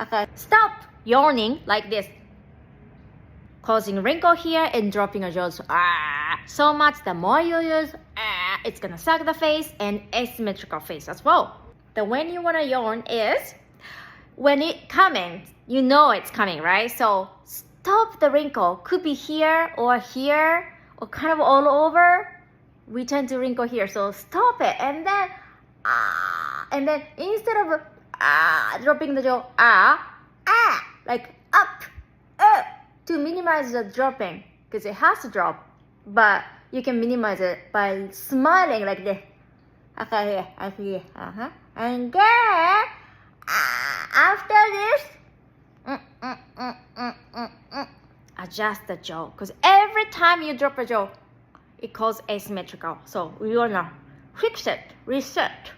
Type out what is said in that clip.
Okay, stop yawning like this, causing wrinkle here and dropping your jaws so much. The more you use it's gonna sag the face and asymmetrical face as well. The when you wanna yawn is when it coming, you know it's coming, right? So stop the wrinkle. Could be here or kind of all over. We tend to wrinkle here, so stop it, and then instead of dropping the jaw, like up, to minimize the dropping, because it has to drop, but you can minimize it by smiling like this. Okay, here, and then after this, adjust the jaw, because every time you drop a jaw, it causes asymmetrical. So we wanna fix it, reset.